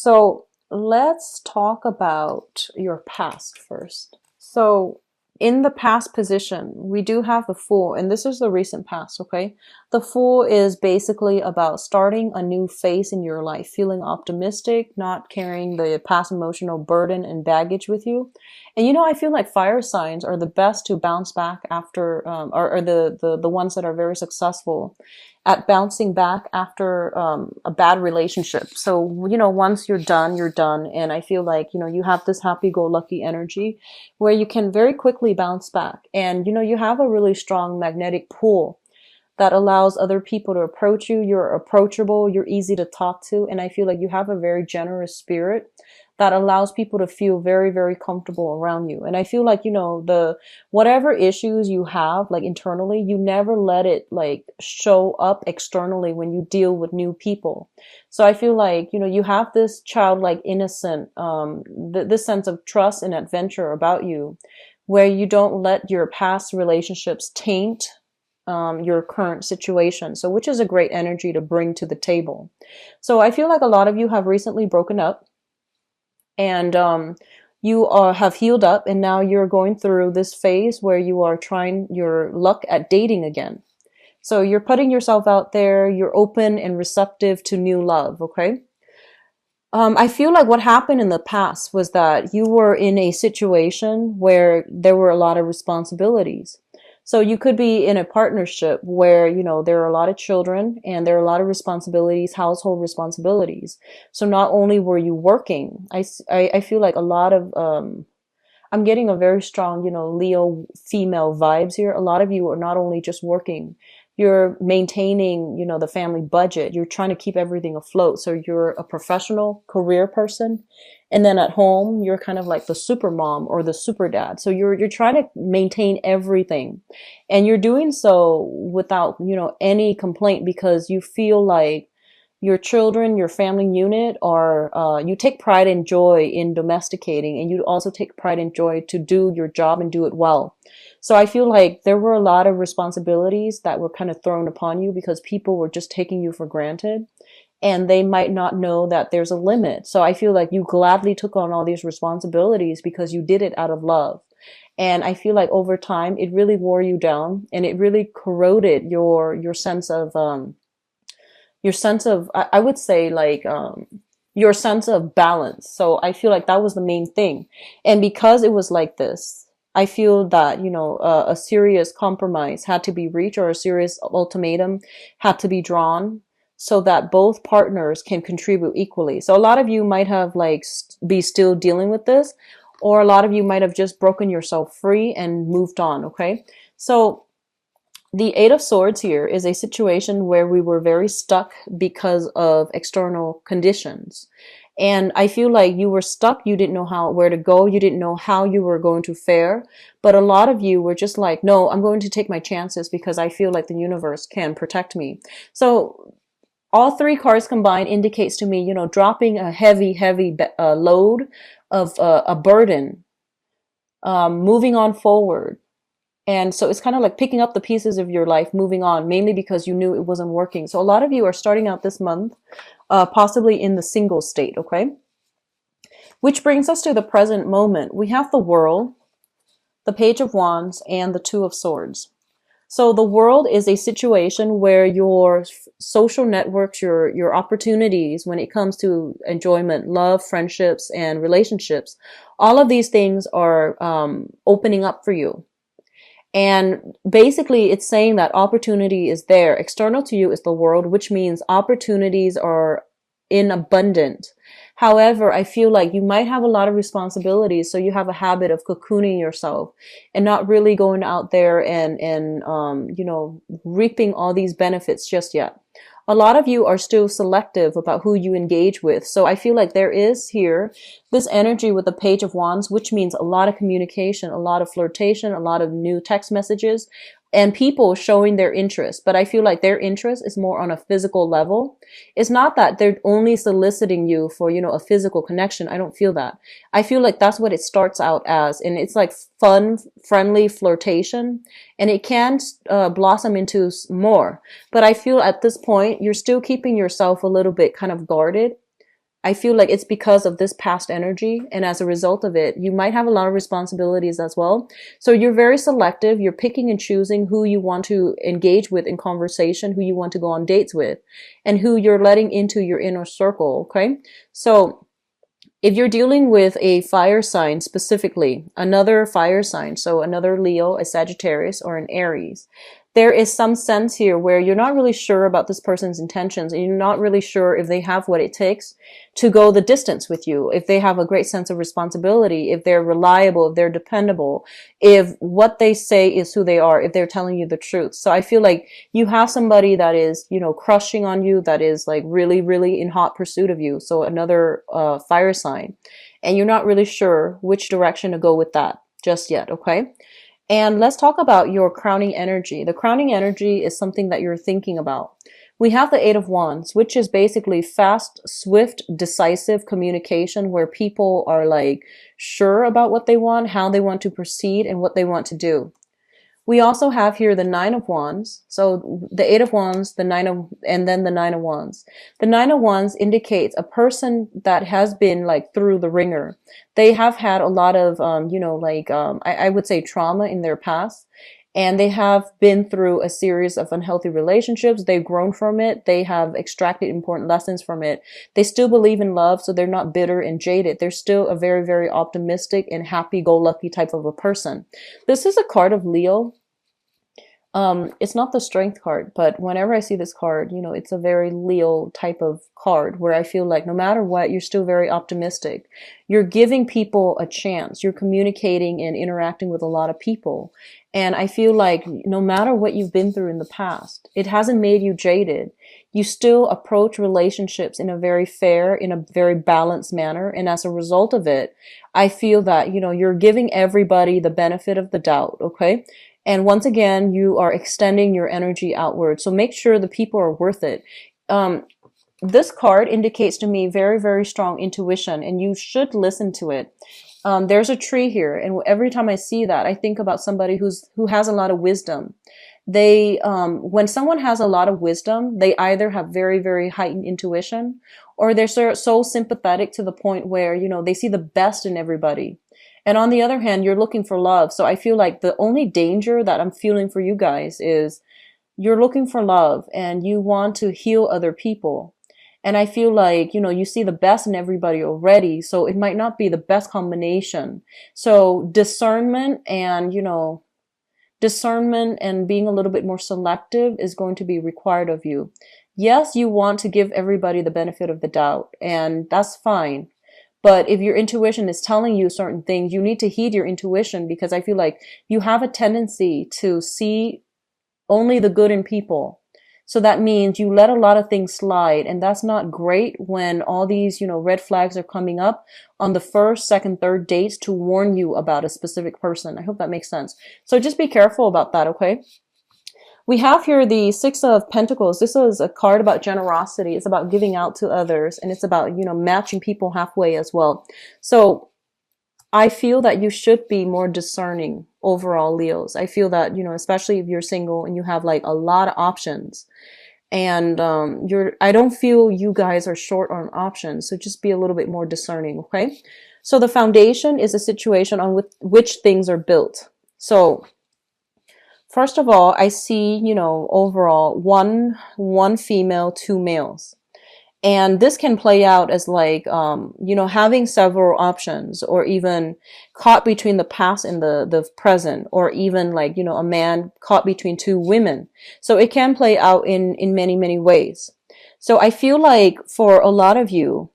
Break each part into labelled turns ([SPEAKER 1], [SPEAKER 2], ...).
[SPEAKER 1] So let's talk about your past first. So in the past position, we do have the Fool, and this is the recent past, okay? The Fool is basically about starting a new phase in your life, feeling optimistic, not carrying the past emotional burden and baggage with you. And I feel like fire signs are the best to bounce back after, or the ones that are very successful at bouncing back after a bad relationship. So, once you're done, you're done. And I feel like, you have this happy-go-lucky energy where you can very quickly bounce back. And, you have a really strong magnetic pull that allows other people to approach you. You're approachable, you're easy to talk to. And I feel like you have a very generous spirit that allows people to feel very, very comfortable around you. And I feel like, the whatever issues you have, like internally, you never let it like show up externally when you deal with new people. So I feel like, you have this childlike innocent, this sense of trust and adventure about you where you don't let your past relationships taint your current situation. So, which is a great energy to bring to the table. So I feel like a lot of you have recently broken up and you have healed up, and now you're going through this phase where you are trying your luck at dating again. So you're putting yourself out there, you're open and receptive to new love, okay? I feel like what happened in the past was that you were in a situation where there were a lot of responsibilities. So you could be in a partnership where, there are a lot of children and there are a lot of responsibilities, household responsibilities. So not only were you working, I feel like a lot of, I'm getting a very strong, Leo female vibes here. A lot of you are not only just working, you're maintaining, the family budget. You're trying to keep everything afloat. So you're a professional career person. And then at home, you're kind of like the super mom or the super dad. So you're trying to maintain everything. And you're doing so without, any complaint because you feel like your children, your family unit are, you take pride and joy in domesticating, and you also take pride and joy to do your job and do it well. So I feel like there were a lot of responsibilities that were kind of thrown upon you because people were just taking you for granted and they might not know that there's a limit. So I feel like you gladly took on all these responsibilities because you did it out of love. And I feel like over time, it really wore you down and it really corroded your sense of, I would say like, your sense of balance. So I feel like that was the main thing. And because it was like this, I feel that, a serious compromise had to be reached or a serious ultimatum had to be drawn so that both partners can contribute equally. So a lot of you might have like be still dealing with this, or a lot of you might have just broken yourself free and moved on. Okay. So the Eight of Swords here is a situation where we were very stuck because of external conditions. And I feel like you were stuck. You didn't know where to go. You didn't know how you were going to fare. But a lot of you were just like, no, I'm going to take my chances because I feel like the universe can protect me. So all three cards combined indicates to me, dropping a heavy, heavy load of a burden, moving on forward. And so it's kind of like picking up the pieces of your life, moving on, mainly because you knew it wasn't working. So a lot of you are starting out this month, possibly in the single state, okay? Which brings us to the present moment. We have the World, the Page of Wands, and the Two of Swords. So the World is a situation where your social networks, your opportunities when it comes to enjoyment, love, friendships, and relationships, all of these things are opening up for you. And basically it's saying that opportunity is there. External to you is the World, which means opportunities are in abundance. However, I feel like you might have a lot of responsibilities, so you have a habit of cocooning yourself and not really going out there and reaping all these benefits just yet. A lot of you are still selective about who you engage with. So I feel like there is here this energy with the Page of Wands, which means a lot of communication, a lot of flirtation, a lot of new text messages, and people showing their interest. But I feel like their interest is more on a physical level. It's not that they're only soliciting you for, a physical connection. I don't feel that. I feel like that's what it starts out as. And it's like fun, friendly flirtation. And it can blossom into more. But I feel at this point, you're still keeping yourself a little bit kind of guarded I feel like it's because of this past energy. And as a result of it, you might have a lot of responsibilities as well. So you're very selective. You're picking and choosing who you want to engage with in conversation, who you want to go on dates with, and who you're letting into your inner circle. Okay. So if you're dealing with a fire sign specifically, another fire sign, so another Leo, a Sagittarius, or an Aries, there is some sense here where you're not really sure about this person's intentions and you're not really sure if they have what it takes to go the distance with you, if they have a great sense of responsibility, if they're reliable, if they're dependable, if what they say is who they are, if they're telling you the truth. So I feel like you have somebody that is, crushing on you, that is like really, really in hot pursuit of you. So another fire sign. And you're not really sure which direction to go with that just yet, okay? And let's talk about your crowning energy. The crowning energy is something that you're thinking about. We have the Eight of Wands, which is basically fast, swift, decisive communication where people are like sure about what they want, how they want to proceed, and what they want to do. We also have here the Nine of Wands. So the Eight of Wands, and then the Nine of Wands. The Nine of Wands indicates a person that has been like through the ringer. They have had a lot of, I would say trauma in their past. And they have been through a series of unhealthy relationships. They've grown from it. They have extracted important lessons from it. They still believe in love, so they're not bitter and jaded. They're still a very, very optimistic and happy-go-lucky type of a person. This is a card of Leo. It's not the strength card, but whenever I see this card, it's a very Leo type of card where I feel like no matter what, you're still very optimistic. You're giving people a chance. You're communicating and interacting with a lot of people. And I feel like no matter what you've been through in the past, it hasn't made you jaded. You still approach relationships in a very fair, in a very balanced manner. And as a result of it, I feel that, you're giving everybody the benefit of the doubt. Okay. And once again, you are extending your energy outward. So make sure the people are worth it. This card indicates to me very, very strong intuition, and you should listen to it. There's a tree here, and every time I see that, I think about somebody who has a lot of wisdom. When someone has a lot of wisdom, they either have very, very heightened intuition, or they're so sympathetic to the point where, they see the best in everybody. And on the other hand, you're looking for love. So I feel like the only danger that I'm feeling for you guys is you're looking for love and you want to heal other people. And I feel like, you see the best in everybody already. So it might not be the best combination. So discernment and being a little bit more selective is going to be required of you. Yes, you want to give everybody the benefit of the doubt, and that's fine. But if your intuition is telling you certain things, you need to heed your intuition, because I feel like you have a tendency to see only the good in people. So that means you let a lot of things slide, and that's not great when all these, red flags are coming up on the first, second, third dates to warn you about a specific person. I hope that makes sense. So just be careful about that, okay? We have here the Six of Pentacles. This is a card about generosity. It's about giving out to others, and it's about, matching people halfway as well. So I feel that you should be more discerning overall, Leos. I feel that, especially if you're single and you have like a lot of options, and I don't feel you guys are short on options. So just be a little bit more discerning, okay? So the foundation is a situation on which things are built. So first of all, I see, overall one female, two males. And this can play out as like, having several options, or even caught between the past and the present, or even like, a man caught between two women. So it can play out in many, many ways. So I feel like for a lot of you,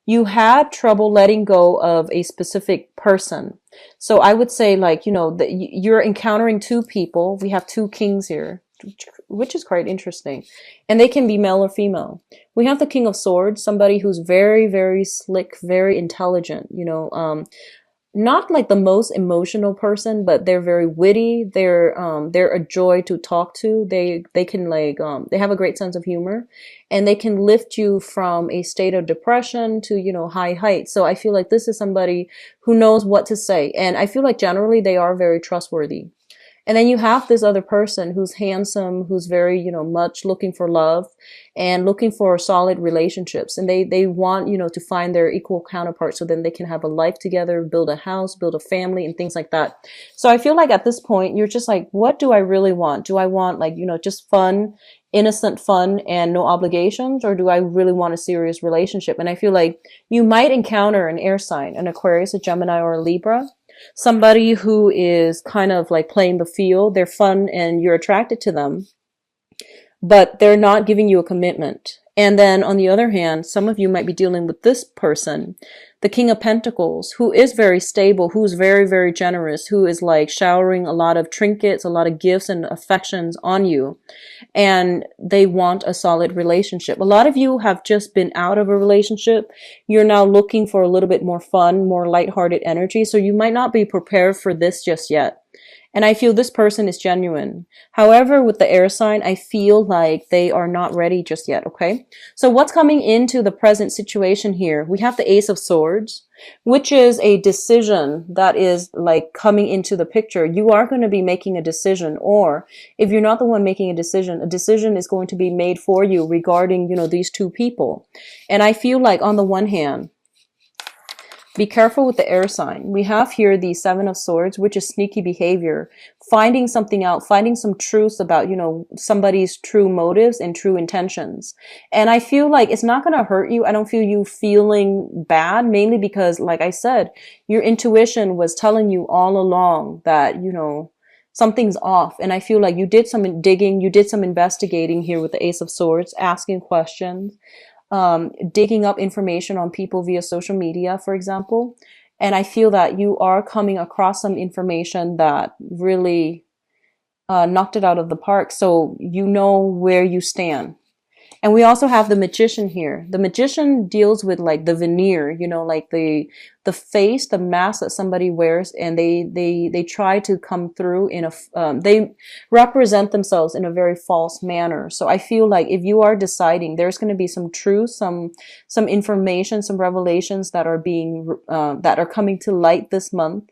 [SPEAKER 1] you had trouble letting go of a specific person. So I would say like, that you're encountering two people. We have two kings here, which is quite interesting. And they can be male or female. We have the King of Swords, somebody who's very, very slick, very intelligent, not like the most emotional person, but they're very witty. They're a joy to talk to. They can like, they have a great sense of humor, and they can lift you from a state of depression to, high heights. So I feel like this is somebody who knows what to say. And I feel like generally they are very trustworthy. And then you have this other person who's handsome, who's very, much looking for love and looking for solid relationships. And they want, to find their equal counterpart so then they can have a life together, build a house, build a family and things like that. So I feel like at this point, you're just like, what do I really want? Do I want like, just fun, innocent fun and no obligations? Or do I really want a serious relationship? And I feel like you might encounter an air sign, an Aquarius, a Gemini, or a Libra. Somebody who is kind of like playing the field. They're fun and you're attracted to them, but they're not giving you a commitment. And then on the other hand, some of you might be dealing with this person, the King of Pentacles, who is very stable, who's very, very generous, who is like showering a lot of trinkets, a lot of gifts and affections on you. And they want a solid relationship. A lot of you have just been out of a relationship. You're now looking for a little bit more fun, more lighthearted energy. So you might not be prepared for this just yet. And I feel this person is genuine. However, with the air sign, I feel like they are not ready just yet, okay? So what's coming into the present situation here? We have the Ace of Swords, which is a decision that is like coming into the picture. You are going to be making a decision, or if you're not the one making a decision is going to be made for you regarding, these two people. And I feel like on the one hand, be careful with the air sign. We have here the Seven of Swords, which is sneaky behavior, finding something out, finding some truths about, somebody's true motives and true intentions. And I feel like it's not going to hurt you. I don't feel you feeling bad, mainly because, like I said, your intuition was telling you all along that, something's off. And I feel like you did some digging, you did some investigating here with the Ace of Swords, asking questions. Digging up information on people via social media, for example. And I feel that you are coming across some information that really knocked it out of the park. So you know where you stand. And we also have the Magician here. The Magician deals with like the veneer, like the face, the mask that somebody wears, and they try to come through in they represent themselves in a very false manner. So I feel like if you are deciding, there's going to be some truth, some information, some revelations that are that are coming to light this month,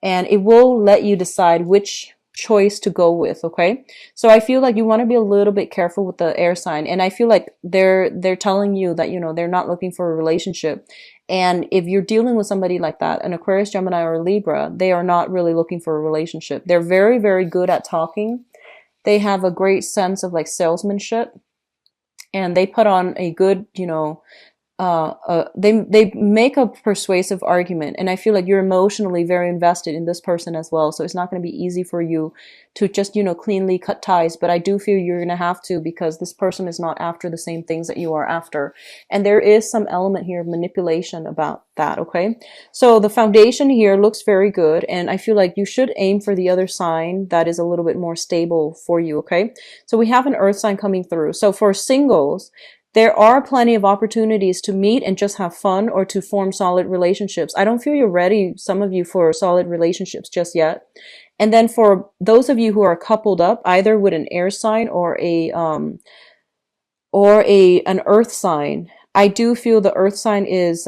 [SPEAKER 1] and it will let you decide which choice to go with. Okay, so I feel like you want to be a little bit careful with the air sign, and I feel like they're telling you that they're not looking for a relationship. And if you're dealing with somebody like that, an Aquarius, Gemini, or Libra, they are not really looking for a relationship. They're very, very good at talking. They have a great sense of like salesmanship, and they put on a good, they make a persuasive argument, and I feel like you're emotionally very invested in this person as well. So it's not going to be easy for you to just, cleanly cut ties, but I do feel you're going to have to, because this person is not after the same things that you are after. And there is some element here of manipulation about that. Okay. So the foundation here looks very good. And I feel like you should aim for the other sign that is a little bit more stable for you. Okay. So we have an earth sign coming through. So for singles, there are plenty of opportunities to meet and just have fun, or to form solid relationships. I don't feel you're ready, some of you, for solid relationships just yet. And then for those of you who are coupled up, either with an air sign or an earth sign, I do feel the earth sign is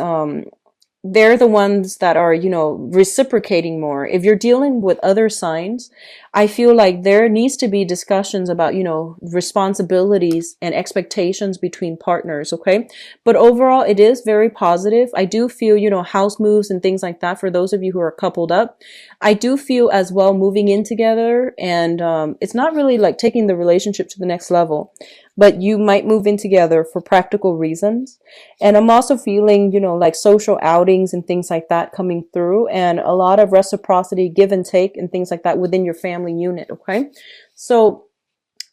[SPEAKER 1] they're the ones that are, reciprocating more. If you're dealing with other signs, I feel like there needs to be discussions about, responsibilities and expectations between partners. Okay. But overall, it is very positive. I do feel, house moves and things like that for those of you who are coupled up. I do feel as well moving in together, and it's not really like taking the relationship to the next level, but you might move in together for practical reasons. And I'm also feeling, like social outings and things like that coming through, and a lot of reciprocity, give and take and things like that within your family unit. Okay. So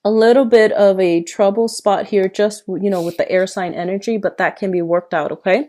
[SPEAKER 1] a little bit of a trouble spot here, just, with the air sign energy, but that can be worked out. Okay.